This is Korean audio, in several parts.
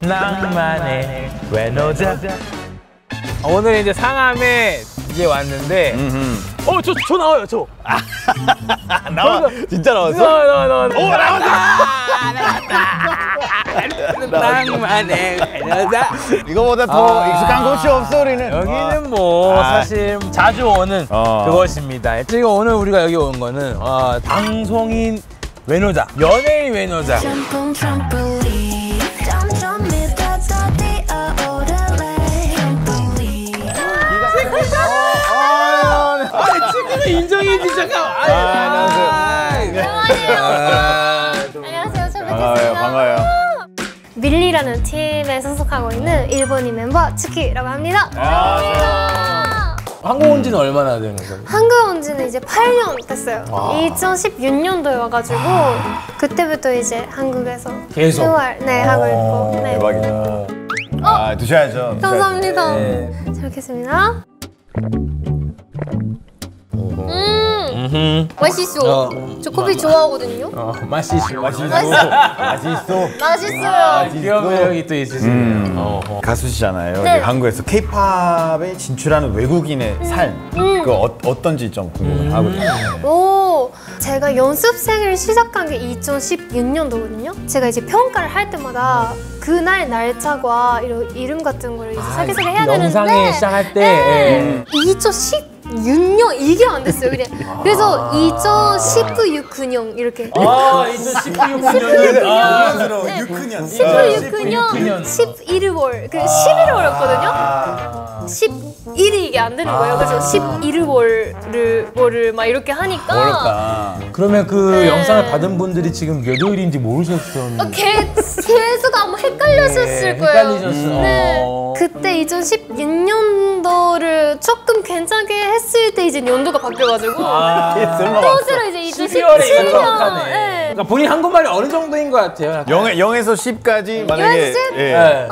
낭만의 외노자. 오늘 이제 상암에 이제 왔는데 저 나와요 저. 나와. 진짜 나왔어? 나와. 오 나왔다. 낭만의 외노자. 이거보다 더 익숙한 곳이 없어 우리는. 여기는 뭐 사실 자주 오는 그것입니다. 지금 오늘 우리가 여기 온 거는 방송인 외노자, 연예인 외노자. 친구는 인정해주지 잠깐만. 안녕하세요, 잘 뵙겠습니다. 반가워요. 밀리라는 팀에 소속하고 있는 일본인 멤버 츠키라고 합니다. 한국 온 지는 얼마나 되는 거예요? 한국 온 지는 이제 8년 됐어요. 2016년도에 와가지고 그때부터 이제 한국에서 계속? 생활 하고 있고. 네. 대박이다. 드셔야죠. 감사합니다. 네. 잘 먹겠습니다. 맛있어. 저 커피 좋아하거든요. 맛있어. 맛있어요. 귀여운 매력이 또 있으시네요. 가수시잖아요. 네. 한국에서 K-팝에 진출하는 외국인의 삶. 어떤지 좀 궁금하거든요. 오, 제가 연습생을 시작한 게 2016년도거든요. 제가 이제 평가를 할 때마다 그날 날짜와 이름 같은 거를 이제 소개서를 해야 되는데 영상에 시작할 때 2016년 이게 안 됐어요. 그래서 2019, 6년 이렇게. 2019년. 19, 11월 그 11월이었거든요. 11이 이게 안 되는 거예요. 그래서 11월을 막 이렇게 하니까 어렵다. 그러면 그 영상을 받은 분들이 지금 몇 월인지 모르셨던. 계속 아마 헷갈렸었을 거예요. 헷갈리셨어. 네. 그때 2016년도를 조금 괜찮게 했을 때 이제 연도가 바뀌어가지고 또세로 이제 2017년. 네. 그러니까 본인 한국말이 어느 정도인 것 같아요? 0에서 10까지 만약에 8?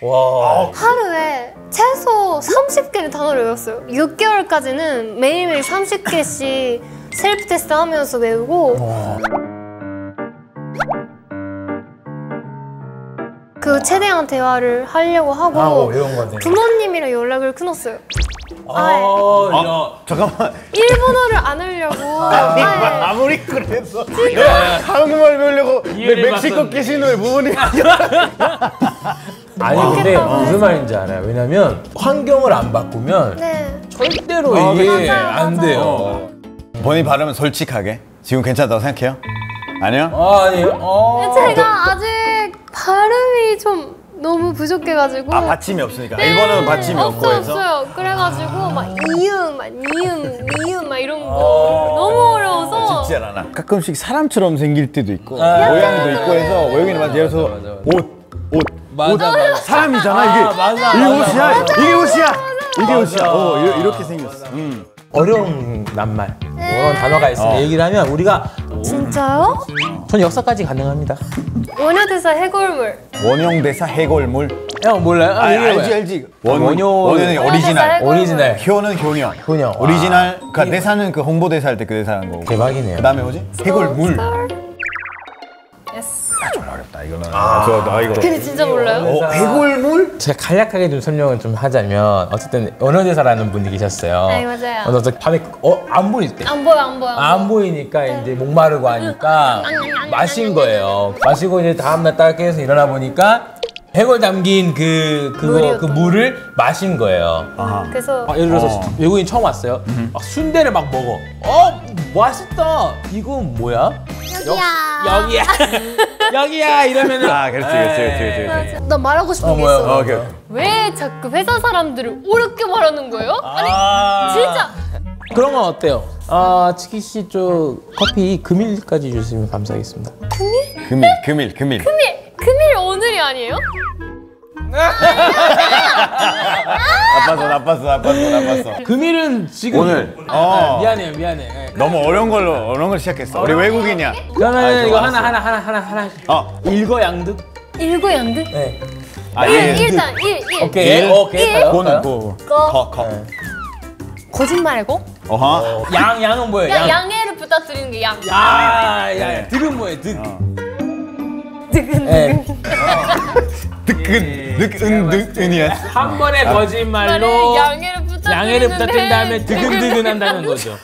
와. 하루에 최소 30개는 단어를 외웠어요. 6개월까지는 매일매일 30개씩 셀프 테스트 하면서 외우고 그 최대한 대화를 하려고 하고 부모님이랑 연락을 끊었어요. 잠깐만. 일본어를 안 하려고. 아무리 그래서 한국말 배우려고 멕시코 계시는 부모님. 아니 근데 무슨 말인지 알아요. 왜냐면 환경을 안 바꾸면 절대로 이게 안 돼요. 본인 발음은 솔직하게 지금 괜찮다고 생각해요? 아니요? 아니요. 제가 아직 발음이 좀 너무 부족해가지고. 받침이 없으니까. 일본어는 받침이 없고 해서. 없어요. 그래가지고 막 니음 막 이런 거 너무 어려워서. 쉽지 않아. 가끔씩 사람처럼 생길 때도 있고 모양도 있고 해서 외국인은 예를 들어서 옷 맞아. 사람이잖아 이게. 이게 옷이야. 이게 옷이야. 이렇게 생겼어. 어려운 낱말 어려운 단어가 있으면 얘기를 하면 우리가 진짜요? 전 역사까지 가능합니다. 원효대사 해골물. 원형대사 해골물. 형 몰라요? 알지. 원효는 오리지널. 효는 효녀. 오리지널. 그러니까 대사는 그 홍보대사 할 때 그 대사한 거고. 대박이네요. 그다음에 뭐지? 해골물. 좀 어렵다 이거는. 이거. 근데 진짜 몰라요? 해골물? 제가 간략하게 좀 설명을 좀 하자면 어쨌든 언어대사라는 분이 계셨어요. 네, 맞아요. 그래서 밤에 안 보일 때. 안 보여. 안 보이니까 이제 목마르고 하니까 마신 거예요. 마시고 이제 다음날 딱 깨서 일어나 보니까 해골 담긴 그 물을 마신 거예요. 그래서 예를 들어서 외국인 처음 왔어요. 막 순대를 막 먹어. 맛있다. 이건 뭐야? 여기야 이러면은 그렇지. 나 말하고 싶은 게 있어. 오케이. 왜 자꾸 회사 사람들을 어렵게 말하는 거예요? 아니 진짜. 그런 건 어때요? 치키 씨 쪽 커피 금일까지 주시면 감사하겠습니다. 금일. 금일 오늘이 아니에요? 나빴어. 금일은 지금 오늘. 미안해. 너무 어려운 걸 시작했어. 우리 외국인이야. 그러면 이거 하나. 일거양득. 일거양득? 네. 일단 1. 오케이. 고는 거. 거짓말고? 양은 뭐예요? 양해를 부탁드리는 게 양. 야, 득은 뭐예요? 득. 예. 득은득은이야. 한 번의 거짓말로 양해를 부탁드린 다음에 드근드근 한다는 거죠.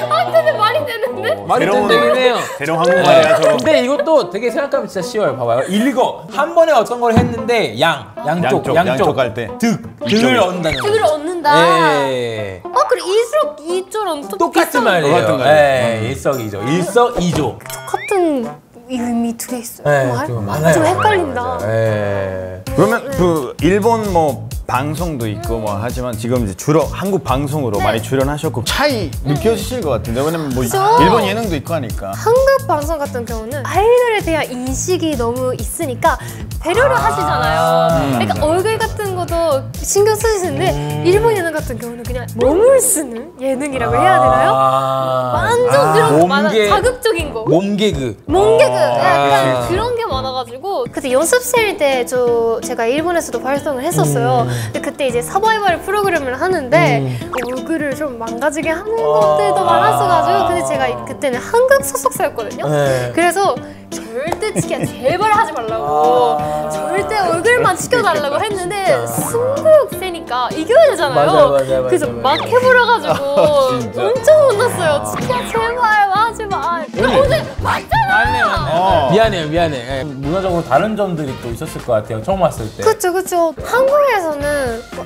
아 근데 말이 되는데? 말이 된다긴 해요. 대령 한국말이야 저거. 근데 이것도 되게 생각하면 진짜 쉬워요. 봐봐요. 이거 한 번에 어떤 걸 했는데 양쪽 할 때. 등을 얻는다는 거. 등을 얻는다. 예. 그래 일석이조랑 똑같은 말이에요. 똑같은 말이에요. 예, 일석이조. 일석이조. 똑같은 의미 두 개 있어요. 예, 말? 좀 많아요. 좀 헷갈린다. 맞아요. 예. 그러면 그 일본 뭐 방송도 있고 뭐 하지만 지금 이제 주로 한국 방송으로 많이 출연하셨고 차이 느껴지실 것 같은데 왜냐면 뭐 그죠? 일본 예능도 있고 하니까. 한국 방송 같은 경우는 아이돌에 대한 인식이 너무 있으니까 배려를 하시잖아요. 그러니까 얼굴 같은 것도 신경 쓰시는데 일본 예능 같은 경우는 그냥 몸을 쓰는 예능이라고 해야 되나요? 완전 그런 거 많아. 자극적인 거. 몸개그. 약간 그런 게 많아가지고 그때 연습생 때 제가 일본에서도 활동을 했었어요. 근데 그때 이제 서바이벌 프로그램을 하는데 얼굴을 좀 망가지게 하는 것들도 많았어가지고 근데 제가 그때는 한국 소속사였거든요. 그래서 절대 제발 하지 말라고 절대 얼굴만 지켜달라고 했는데 승부욕세니까 이겨야 되잖아요. 맞아. 그래서 막 해버려가지고 엄청 혼났어요. 진짜 제발 하지 마. 어제 맞잖아. 미안해. 문화적으로 다른 점들이 또 있었을 것 같아요. 처음 왔을 때. 그쵸. 한국에서는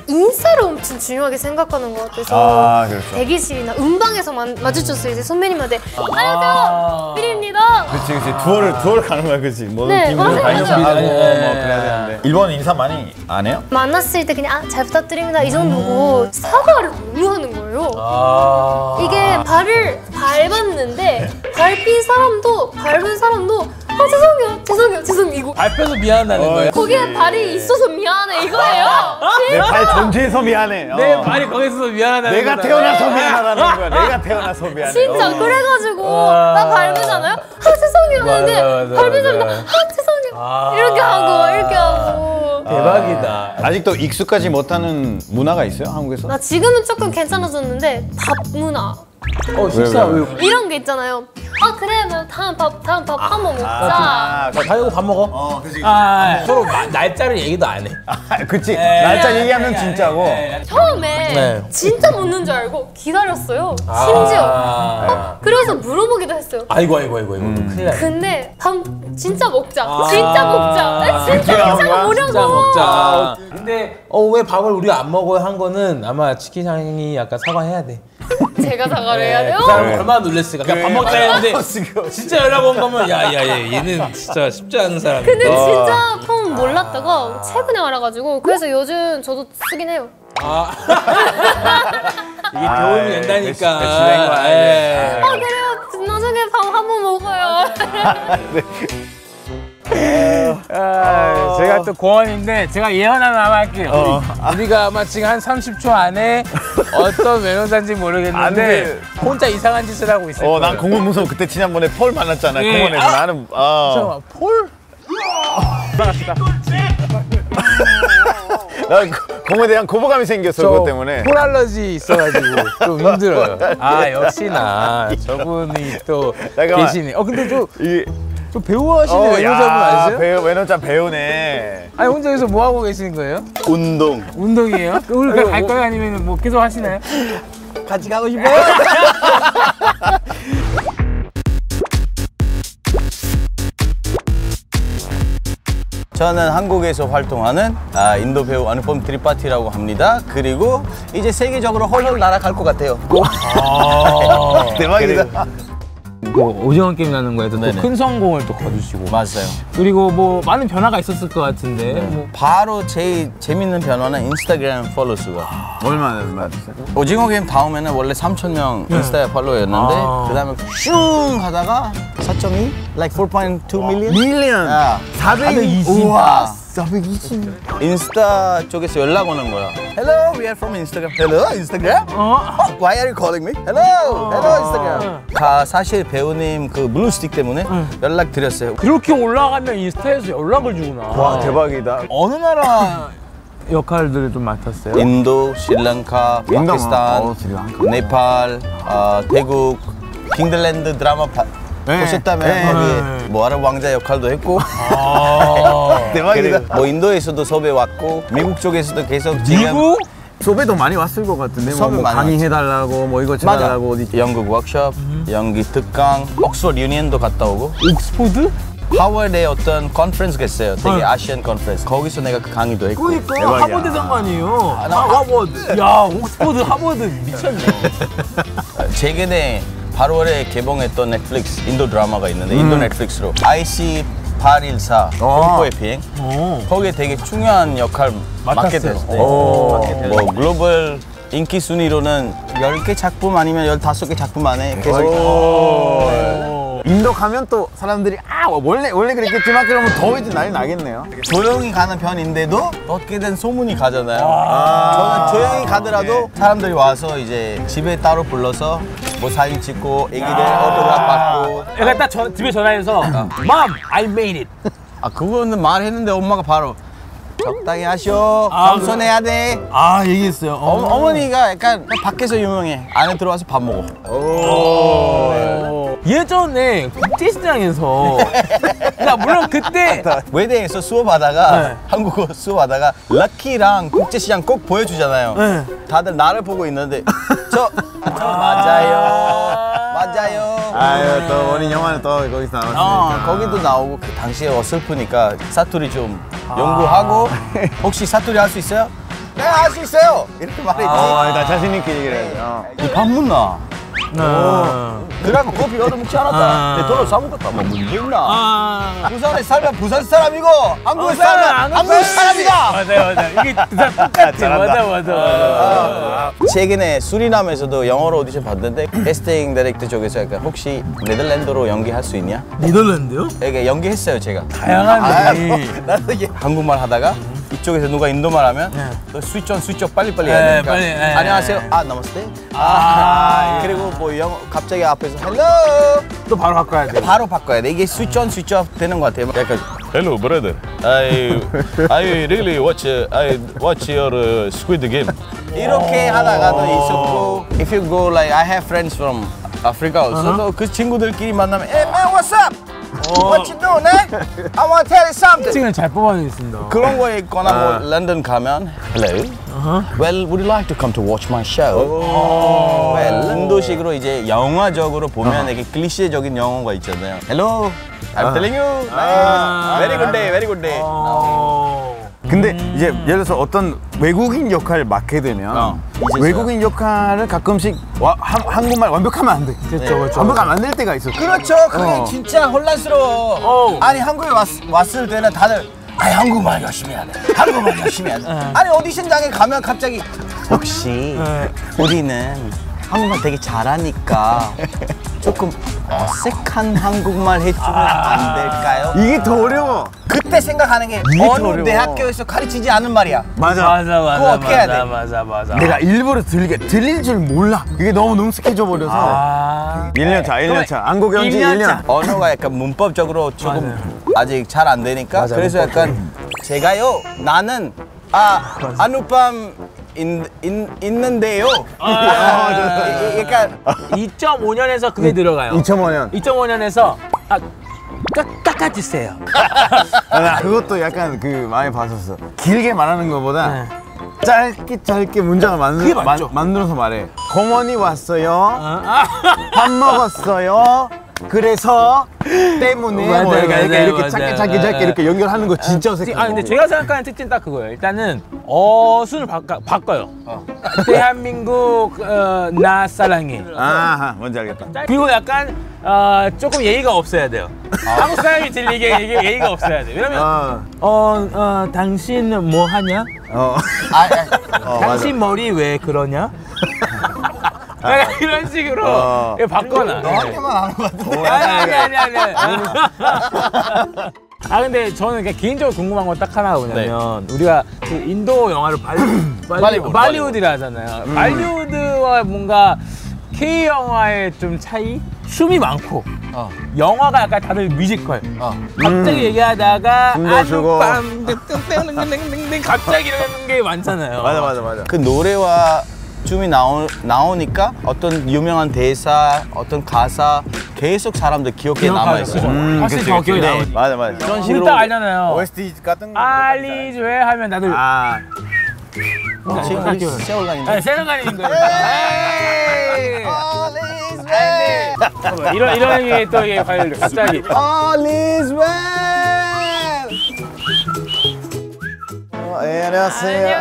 인사를 엄청 중요하게 생각하는 것 같아서 그렇죠. 대기실이나 음방에서 마주쳤어요. 이제 선배님한테 안녕하세요, 삐리입니다. 그치 투어를 가는 거야 그치. 뭐 네, 맞아요. 인사하고 뭐 그래야 되는데. 일본 인사 많이 안 해요? 만났을 때 그냥 잘 부탁드립니다 이 정도고 사과를 너무 하는 거예요. 이게 발을 밟았는데 밟은 사람도 죄송해요 이거 밟혀서 미안하다는 거예요. 거기에 발이 있어서 미안해 이거예요. 내 발 존재해서 미안해. 내 발이 거기서 미안하다는 내가 거다. 태어나서 미안하다는 거야. 내가 태어나서 미안해. 진짜 그래가지고 나 밟으잖아요. 죄송해요 하는데 밟은 사람도 죄송해요 이렇게 하고 대박이다. 아직도 익숙하지 못하는 문화가 있어요 한국에서? 나 지금은 조금 괜찮아졌는데 밥 문화 식사 왜? 이런 게 있잖아요. 그래 뭐 다음 밥 한번 먹자. 다이고 밥 먹어? 그치. 서로 날짜를 얘기도 안 해. 그치. 날짜 얘기하면 진짜고. 처음에 진짜 먹는 줄 알고 기다렸어요. 심지어. 그래서 물어보기도 했어요. 아이고 큰일 났네. 근데 밥 진짜 먹자. 진짜 먹자고 뭐냐고. 진짜 먹자. 근데 왜 밥을 우리가 안 먹어요 한 거는 아마 치킨상이 약간 사과해야 돼. 제가 사과를 해야 돼요? 그 사람 얼마나 놀랬을까. 그냥 밥 먹자 했는데 진짜 연락 온 거면 야 얘는 진짜 쉽지 않은 사람. 근데 진짜 처음 몰랐다가 최근에 알아가지고 그래서 요즘 저도 쓰긴 해요. 이게 도움이 된다니까. 그래요. 나중에 밥 한번 먹어요. 제가 또 고원인데 제가 예언 하나 할게요. 우리가 아마 지금 한 30초 안에 어떤 매너자인지 모르겠는데 혼자 이상한 짓을 하고 있을 거예요. 난 공원 무서워. 그때 지난번에 폴 만났잖아. 공원에서 나는 잠깐만, 폴? 나 공에 대한 거부감이 생겼어 그것 때문에. 폴 알러지 있어가지고 좀 힘들어요. 역시나 저분이 또 계시네. 근데 좀 배우 하시는 외노자분 아니세요? 외노자 배우네. 아니 혼자 여기서 뭐 하고 계시는 거예요? 운동이에요? 오늘 갈 거예요? 아니면 뭐 계속 하시나요? 같이 가고 싶어요? 저는 한국에서 활동하는 인도 배우 아누폼 트리파티라고 합니다. 그리고 이제 세계적으로 헐헐 날아갈 것 같아요. 대박이다. 오징어 게임 나는 거에도 또 큰 성공을 또 거두시고. 맞아요. 그리고 뭐 많은 변화가 있었을 것 같은데. 바로 제일 재밌는 변화는 인스타그램 팔로우 수가. 얼마나 됐어요? 오징어 게임 다음에는 원래 3,000명 인스타 팔로우였는데 그 다음에 슝 하다가 4.2? Like 4.2 million? 밀리언. 420. 우와. 420. 인스타 쪽에서 연락 오는 거야. Hello, we are from Instagram. Hello, Instagram? Why are you calling me? Hello, Instagram. 사실 배우님 그 블루스틱 때문에 연락 드렸어요. 그렇게 올라가면 인스타에서 연락을 주구나. 와 대박이다. 어느 나라 역할들을 좀 맡았어요? 인도, 스리랑카, 파키스탄, 네팔, 태국, 핑들랜드 드라마 보셨다면 거기 모아라 왕자 역할도 했고 대박이다. 뭐 인도에서도 섭외 왔고 미국 쪽에서도 계속 지금 소배도 많이 왔을 것 같은데 섭외 뭐 많이 강의해달라고 뭐 이거 맞아. 해달라고 어디 연극 워크숍, 연기 특강, 옥스퍼드 유니언도 갔다 오고 옥스포드? 하버드에 어떤 컨퍼런스가 있어요. 되게 아시안 컨퍼런스. 거기서 내가 그 강의도 했고. 그러니까 대박이야. 하버드 상관이에요. 하버드. 야 옥스포드 하버드 미쳤네. 최근에 8월에 개봉했던 넷플릭스 인도 드라마가 있는데 인도 넷플릭스로 IC 814 공포의 비행. 거기에 되게 중요한 역할 맡게 됐어요. 뭐 글로벌 인기 순위로는 10개 작품 아니면 15개 작품 안에 계속 인도 가면 또 사람들이 원래 그랬겠지만 그러면 더 이제 난리 나겠네요. 조용히 가는 편인데도 어떻게든 소문이 가잖아요. 저는 조용히 가더라도 사람들이 와서 이제 집에 따로 불러서 뭐 사진 찍고 애기들 오토그래프 받고. 약간 딱 집에 전화해서 Mom, I made it. 그거는 말했는데 엄마가 바로 적당히 하셔. 겸손해야 돼. 얘기했어요. 어머니가 약간 밖에서 유명해. 안에 들어와서 밥 먹어. 예전에 국제시장에서 야 물론 그때 외대에서 수업하다가 한국어 수업하다가 럭키랑 국제시장 꼭 보여주잖아요. 다들 나를 보고 있는데 저 맞아요. 아유 또 원인 영화는 또 거기서 나왔으니까. 거기도 나오고 그 당시에 어설프니까 사투리 좀 연구하고 혹시 사투리 할 수 있어요? 네, 할 수 있어요. 이렇게 말했지. 나 자신 있게 얘기를 해야죠. 밥 묻나? 그래갖고 커피 얻어먹지 않았다. 내 돈을 사먹었다. 뭐 문제 있나? 부산에 살면 부산 사람이고 한국에 살면 한국 사람이다. 맞아요. 이게 다 똑같아. 맞아. 최근에 수리남에서도 영어로 오디션 봤는데 캐스팅 다이렉터 쪽에서 약간 혹시 네덜란드로 연기할 수 있냐? 네덜란드요? 이게 연기했어요 제가. 다양하네. 나도 이게 한국말 하다가 이쪽에서 누가 인도말 하면 스위치 온 스위치 오프 빨리빨리 해야 되니까 빨리, 안녕하세요. 나마스테. 그리고 뭐 영어 갑자기 앞에서 헬로 또 바로 바꿔야 돼. 바로 바꿔야 돼. 이게 스위치 온 스위치 오프 되는 것 같아요. 약간 Hello, brother. I really watch your Squid Game. 이렇게 하다가도 있었고 if you go like I have friends from Africa also 또 그 친구들끼리 만나면 Hey man, what's up? What you doing, eh? I want to tell you something. 특징을 잘 뽑아내겠습니다. 그런 거에 있거나 뭐 런던 가면 Hello. Well, would you like to come to watch my show? Well, 인도식으로 이제 영화적으로 보면 이렇게 클리셰적인 영어가 있잖아요. Hello. I'm telling you. Nice. Very good day. Very good day. 근데 이제 예를 들어서 어떤 외국인 역할을 맡게 되면 외국인 역할을 가끔씩 한국말 완벽하면 안 돼. 그렇죠. 완벽하면 안 될 때가 있어. 그렇죠. 그게 진짜 혼란스러워. 아니 한국에 왔을 때는 다들 한국말 열심히 해야 돼. 한국말 열심히 해야 돼. 아니 오디션장에 가면 갑자기 혹시 우리는 한국말 되게 잘하니까 조금 어색한 한국말 해주면 안 될까요? 이게 더 어려워. 그때 생각하는 게 어느 어려워. 대학교에서 가르치지 않은 말이야. 맞아. 그거 어떻게 해야 돼? 맞아. 내가 일부러 들릴 줄 몰라. 그게 너무 능숙해져 버려서. 1년 차. 한국 연지 1년. 언어가 약간 문법적으로 조금 아직 잘 안 되니까 그래서 약간 제가요 나는 안우밤 있는데요. 그러니까 2.5년에서 그게 들어가요. 2005년. 2.5년에서 깎아주세요. 나 그것도 약간 많이 봤었어. 길게 말하는 것보다 짧게 문장을 만들어서 말해. 공원이 왔어요. 밥 먹었어요. 그래서 때문에 뭐 이렇게 짧게 이렇게 연결하는 거 진짜 어색해. 근데 제가 생각하는 특징 딱 그거예요. 일단은 어순을 바꿔요. 대한민국 나 사랑해. 뭔지 알겠다. 그리고 약간 조금 예의가 없어야 돼요. 한국 사람이 들리게 예의가 없어야 돼. 왜냐면 당신 뭐 하냐? 당신 머리 왜 그러냐? 약간 이런 식으로 바꿔놔. 너한테만 하는 것 같은데. 아니. 근데 저는 그냥 개인적으로 궁금한 건 딱 하나가 뭐냐면 우리가 그 인도 영화를 발리우드라 하잖아요. 발리우드와 뭔가 K 영화의 좀 차이? 춤이 많고 영화가 약간 다들 뮤지컬. 갑자기 얘기하다가 안우밤 갑자기 이러는 게 많잖아요. 맞아. 그 노래와 춤이 나오니까 어떤 유명한 대사, 어떤 가사 계속 사람들 기억에 남아 있어요. 확실히 더 기억이 네. 나오지. 맞아 맞아. 그런 우리 식으로 딱 알잖아요. OST 같은 거. 알리즈왜 하면 나들 지금 우리 세월간인데. 아니 세상간인 거예요. 이런 게 또 이게 과연 갑자기 All is well. 안녕하세요.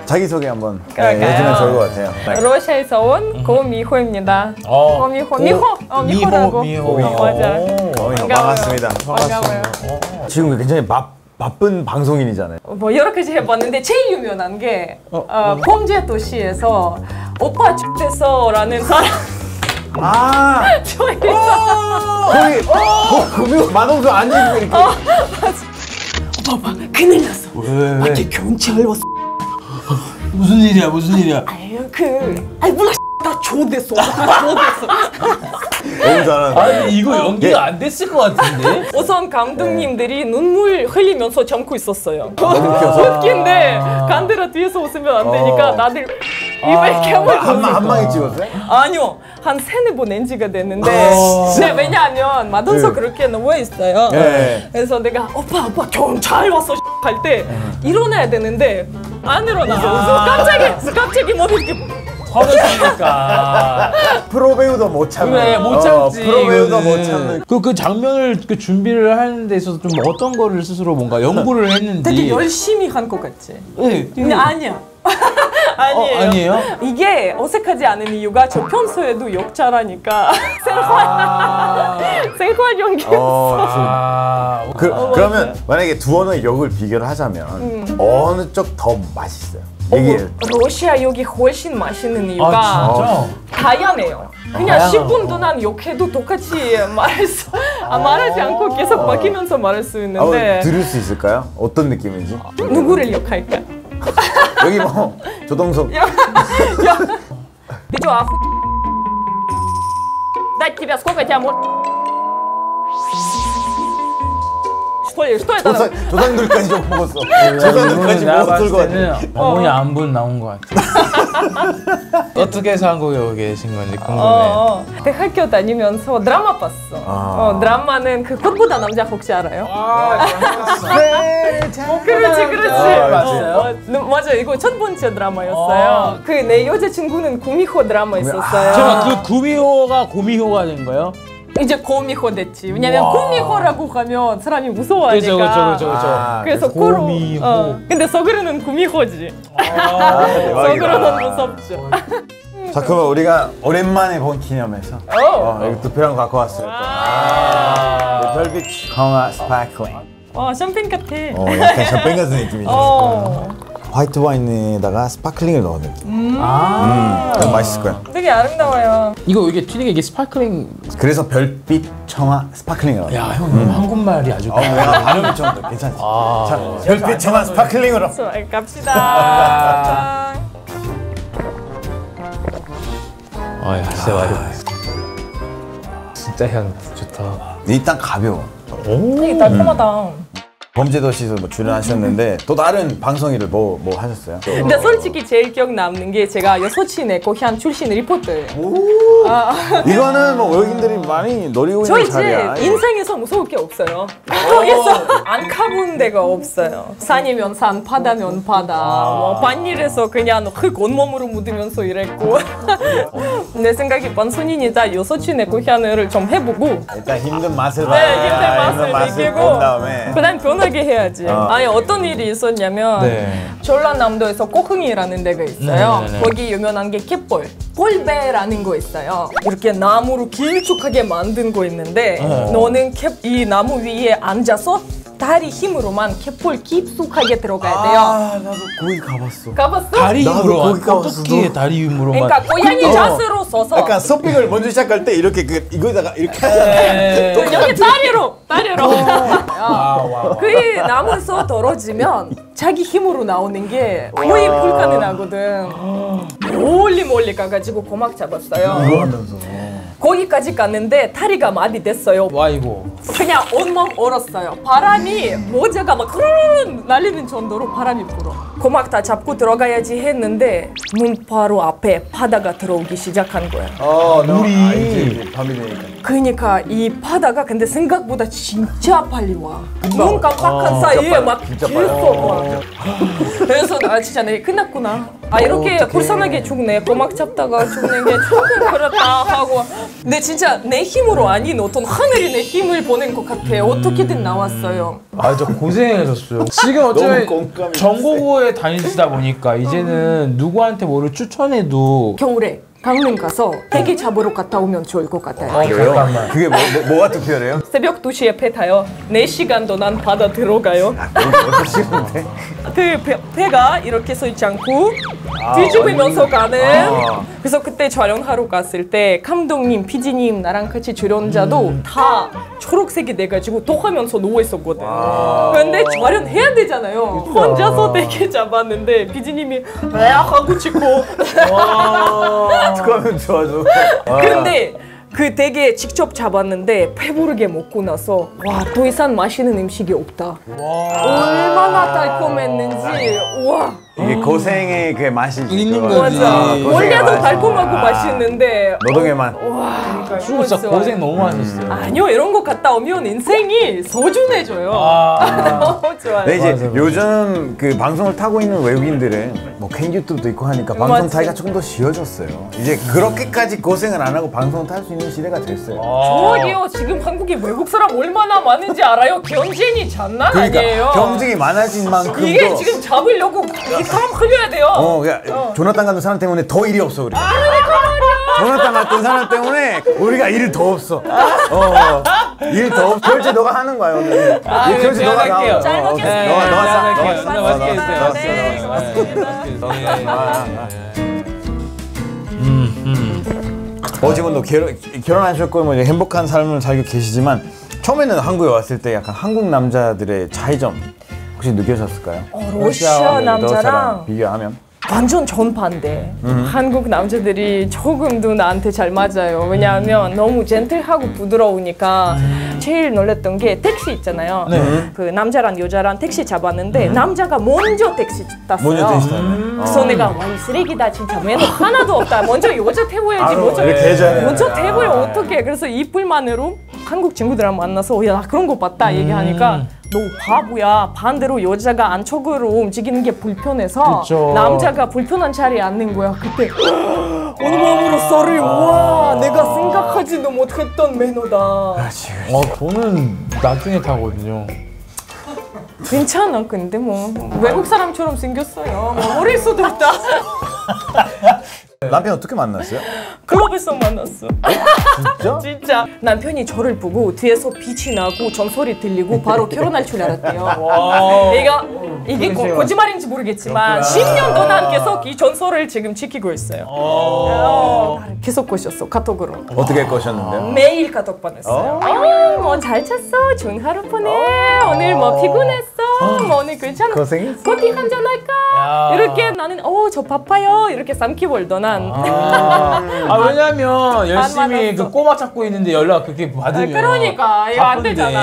자기 소개 한번 해주면 좋을 것 같아요. 러시아에서 온 고미호입니다. 미호라고. 맞아. 반갑습니다. 반가워요. 지금 굉장히 바쁜 방송인이잖아요. 뭐 여러 가지 해봤는데 제일 유명한 게 범죄 도시에서 오빠 X됐어라는 사람. 아, 거기 금요 마동석 앉아있고 이렇게. 오빠 큰일 났어. 밖에 경찰 왔어. 무슨 일이야 무슨 일이야? 몰라. 나 조됐어. 너무 잘하는. 아니 이거 연기가 안 됐을 것 같은데? 우선 감독님들이 눈물 흘리면서 참고 있었어요. 웃겨서. 웃긴데 간드라 뒤에서 웃으면 안 되니까 나들 입을 깨물고 한 방에 찍었어요? 아니요, 한 3-4번 NG가 됐는데 네, 왜냐하면 마동석 그렇게 누워있어요. 그래서 내가 오빠 경찰 왔어 할 때 일어나야 되는데 안 일어나. 갑자기 머리 이렇게 화났으니까. 프로 배우도 못 참는. 그래 못 참지. 프로 배우도 못 참는. 그 장면을 준비를 하는 데 있어서 좀 어떤 거를 스스로 뭔가 연구를 했는지. 되게 열심히 한 것 같지? 네. 근데 아니야. 아니에요. 아니에요? 이게 어색하지 않은 이유가 저 평소에도 욕 잘하니까 생활 연기였어. 그러면 만약에 두 언어의 역을 비교를 하자면 어느 쪽 더 맛있어요? 얘기해. 러시아 욕이 훨씬 맛있는 이유가 다양해요. 그냥 10분 동안 욕해도 똑같이 말하지 않고 계속 바뀌면서 말할 수 있는데 들을 수 있을까요? 어떤 느낌인지? 누구를 욕할까? 여기 뭐 조동석. Ты чё, Дать тебя сколько тебя может... Что это? 조상들까지 좀 먹었어. 조상들까지 먹었을 것 같아. 어머니 안분 나온 것 같아. 어떻게 해서 한국에 오게 되신 건지 궁금해요. 대학교 다니면서 드라마 봤어. 드라마는 그 꽃보다 남자 혹시 알아요? 그렇지. 맞아, 이거 첫 번째 드라마였어요. 그 내 여자친구는 구미호 드라마 있었어요. 잠깐 그 구미호가 고미호가 된 거예요? 이제 고미호 됐지. 왜냐면 고미호라고 하면 사람이 무서워하니까. 그렇죠. 그래서 고미호. 근데 서그르는 구미호지. 서그르는 무섭죠. 자, 그러면 우리가 오랜만에 본 기념해서 이거 투표랑 갖고 왔어요. 별빛 강화 스파클링. 샴페인 같아. 약간 샴페인 같은 느낌이죠. 화이트 와인에다가 스파클링을 넣은 느낌. 맛있을 거야. 되게 아름다워요. 이게 튀는 게 스파클링. 그래서 별빛 청아 스파클링이라고. 야, 형 한국말이 아주. 발음이 좀 더 괜찮지. 자, 별빛 청아 스파클링으로. 갑시다. 야, 진짜 향 좋다. 일단 가벼워. 되게 달콤하다. 범죄도시에서 뭐 출연하셨는데 또 다른 방송일을 뭐 하셨어요? 근데 솔직히 제일 기억 남는 게 제가 여소친의 고향 출신 리포터예요. 이거는 뭐 외국인들이 많이 노리고 저희 있는 자리야. 집 인생에서 무서울 게 없어요. 거기서 안 가본 데가 없어요. 산이면 산, 바다면 바다. 뭐 반일에서 그냥 흙 온몸으로 묻으면서 일했고. 내 생각에 반손인이 다 여소친의 고향을 좀 해보고 일단 힘든 맛을 네, 힘든 맛을 느끼고 본 다음에 그다음 변하게 해야지. 아니 어떤 일이 있었냐면 전라남도에서 꼬흥이라는 데가 있어요. 거기 유명한 게 갯벌, 꼴배라는 거 있어요. 이렇게 나무로 길쭉하게 만든 거 있는데 너는 이 나무 위에 앉아서 다리 힘으로만 갯벌 깊숙하게 들어가야 돼요. 나도 거기 가봤어. 가봤어? 다리 힘으로. 거기 가봤어. 어떻게 다리 힘으로만. 그러니까 고양이 자세로 서서 약간 서핑을 먼저 시작할 때 이렇게 이거다가 이렇게 하잖아. 여기 다리로 그 나무에서 떨어지면 자기 힘으로 나오는 게 거의 불가능하거든. 멀리 가가지고 고막 잡았어요. 이거 하면서 거기까지 갔는데 다리가 많이 됐어요. 아이고. 그냥 온몸 얼었어요. 바람이 모자가 막 흐르르 날리는 정도로 바람이 불어. 고막 다 잡고 들어가야지 했는데 문 바로 앞에 바다가 들어오기 시작한 거야. 물이 밤이 되니까. 그러니까 이 바다가 근데 생각보다 진짜 빨리 와. 눈 깜빡한 사이에 막 계속 와. 그래서 나 진짜 내일 끝났구나. 아 이렇게 불쌍하게 죽네. 고막 잡다가 죽는 게 조금 그렇다 하고. 근데 진짜 내 힘으로 아닌 어떤 하늘이 내 힘을 보낸 것 같아. 어떻게든 나왔어요. 아, 저 고생하셨어요. 지금 어쩌면 전고고에 다니시다 보니까 이제는 누구한테 뭐를 추천해도 겨울에 강릉 가서 대게 잡으러 갔다 오면 좋을 것 같아요. 잠깐만. 그게 뭐가 특별해요? 새벽 2시에 배 타요. 4시간도 난 바다 들어가요. 몇 시간인데? 그 배가 이렇게 서 있지 않고 뒤집으면서 가는. 그래서 그때 촬영하러 갔을 때 감독님, PD님, 나랑 같이 출연자도 다 초록색이 돼가지고 독하면서 누워 있었거든. 그런데 촬영해야 되잖아요. 혼자서 대게 잡았는데 PD님이 왜 하고 싶고. 그거면 좋아져. 근데 그 대게 직접 잡았는데 배부르게 먹고 나서 와, 더 이상 맛있는 음식이 없다. 얼마나 달콤했는지. 와. 이게 고생의 그 맛이 있는 그거. 거지. 맞아. 고생의 원래도 맛이. 달콤하고 맛있는데. 노동의 맛. 와. 진짜 고생 너무 많으셨어요. 아니요, 이런 거 갔다 오면 인생이 소중해져요. 너무 좋아요. 근데 이제 맞아. 요즘 그 방송을 타고 있는 외국인들은 뭐 개인 유튜브도 있고 하니까 방송 맞지. 타기가 조금 더 쉬워졌어요. 이제 그렇게까지 고생을 안 하고 방송을 탈 수 있는 시대가 됐어요. 저기요, 지금 한국에 외국 사람 얼마나 많은지 알아요? 경쟁이 장난 그러니까 아니에요. 경쟁이 많아진 만큼 이게 지금 잡으려고 이 사람 흘려야 돼요. 조나단 같은 사람 때문에 더 일이 없어 우리. 조나단 같은 사람 때문에 우리가 일이 더 없어. 일 더 없어. 결제 너가 하는 거야 오늘. 이 결제 제가 너가 할게요. 나와. 잘 먹겠습니다. 너가 싸. 할게요. 너가 진짜 맛있게 싸. 드세요. 너가 네, 싸. 맛있게 드세요. 지금도 결혼하셨고 뭐 이제 행복한 삶을 살고 계시지만 처음에는 한국에 왔을 때 약간 한국 남자들의 차이점 혹시 느껴졌을까요? 러시아 남자랑 비교하면 완전 정반대. 한국 남자들이 조금도 나한테 잘 맞아요. 왜냐하면 너무 젠틀하고 부드러우니까. 제일 놀랐던 게 택시 있잖아요. 그 남자랑 여자랑 택시 잡았는데 남자가 먼저 택시 탔어요. 먼저 택시 타요. 그래서 내가 와, 이 쓰레기다 진짜 매너 하나도 없다. 먼저 여자 태워야지. 이렇게 해줘야 먼저 태워요. 어떡해. 그래서 이불만으로 한국 친구들이랑 만나서 야, 나 그런 거 봤다 얘기하니까 너 바보야. 반대로 여자가 안쪽으로 움직이는 게 불편해서 그쵸. 남자가 불편한 자리에 앉는 거야. 그때 온몸으로 썰을 와, 내가 생각하지도 못했던 매너다. 저는 나중에 타거든요. 괜찮아. 근데 뭐 외국 사람처럼 생겼어요. 뭐 어릴 수도 있다. 남편 어떻게 만났어요? 클럽에서 만났어. 진짜? 진짜 남편이 저를 보고 뒤에서 빛이 나고 전설이 들리고 바로 결혼할 줄 알았대요. 이게 거짓말인지 모르겠지만 10년도 난 계속 이 전설을 지금 지키고 있어요. 계속 꼬셨어, 카톡으로. 어떻게 꼬셨는데요? 매일 카톡 보냈어요. 뭐 잘 잤어? 좋은 하루 보내. 오늘 뭐 피곤했어? 뭐 오늘 괜찮아? 고생했어? 커피 한잔 할까? 이렇게 나는 저 바빠요. 이렇게 삼키벌더 난. 왜냐면 열심히 만났어. 그 꼬마 찾고 있는데 연락 그렇게 받으면 그러니까 이거 안 바쁜데 되잖아.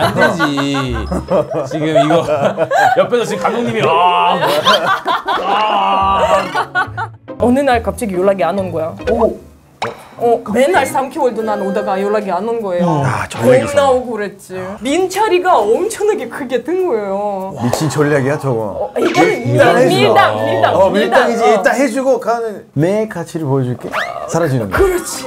안 되지. 지금 이거 옆에서 지금 감독님이 어느 날 갑자기 연락이 안 온 거야. 맨날 3개월도 난 오다가 연락이 안 온 거예요. 겁나 억울했지. 민철이가 엄청나게 크게 든 거예요. 미친 전략이야 저거. 이거는 밀당이지. 일단 해주고 가는 내 가치를 보여줄게. 사라지는 거. 그렇지.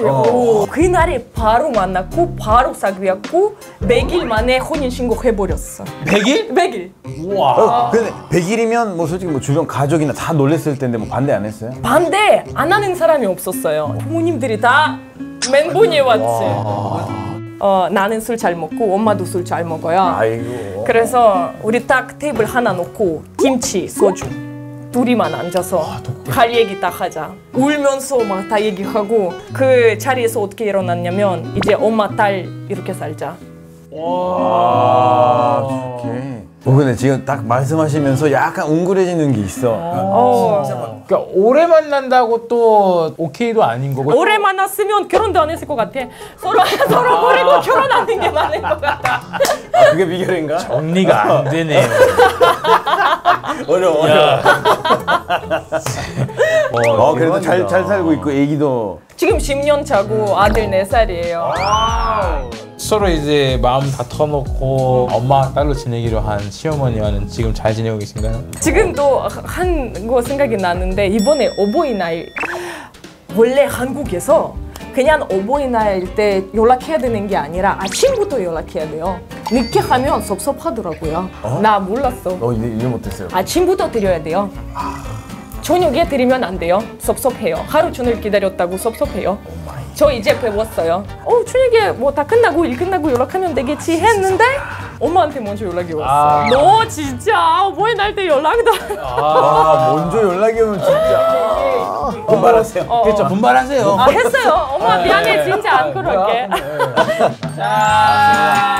그날에 바로 만났고 바로 사귀었고 100일 만에 혼인신고 해버렸어. 100일? 100일. 우와. 근데 100일이면 뭐 솔직히 뭐 주변 가족이나 다 놀랬을 텐데 뭐 반대 안 했어요? 반대 안 하는 사람이 없었어요. 부모님들이 다 멘붕이 왔지. 나는 술 잘 먹고 엄마도 술 잘 먹어요. 아이고. 그래서 우리 딱 테이블 하나 놓고 김치, 소주 둘이만 앉아서 할 얘기 딱 하자. 울면서 막 다 얘기하고 그 자리에서 어떻게 일어났냐면 이제 엄마 딸 이렇게 살자. 와, 좋게. 근데 지금 딱 말씀하시면서 약간 웅그레지는 게 있어. 그러니까 오래 만난다고 또 오케이도 아닌 거고. 오래 만났으면 결혼도 안 했을 것 같아. 서로 버리고 결혼하는 게 맞는 것 같아. 그게 비결인가? 정리가 안 되네요. 어려워. 그래도 잘 살고 있고 애기도. 지금 10년 차고 아들 4살이에요. 서로 이제 마음 다 터놓고 엄마 딸로 지내기로 한 시어머니와는 지금 잘 지내고 계신가요? 지금도 한 거 생각이 나는데 이번에 어버이날 원래 한국에서 그냥 어버이날 때 연락해야 되는 게 아니라 아침부터 연락해야 돼요. 늦게 하면 섭섭하더라고요. 나 몰랐어. 이해 못했어요. 아침부터 드려야 돼요. 저녁에 드리면 안 돼요. 섭섭해요. 하루 종일 기다렸다고 섭섭해요. 저 이제 배웠어요. 저녁에 뭐 다 끝나고 일 끝나고 연락하면 되겠지 했는데 엄마한테 먼저 연락이 왔어. 너 진짜 어버이날 때 연락도 먼저 연락이 오면 진짜. 분발하세요. 그렇죠. 분발하세요. 했어요. 엄마 미안해 진짜 안 그럴게. 자.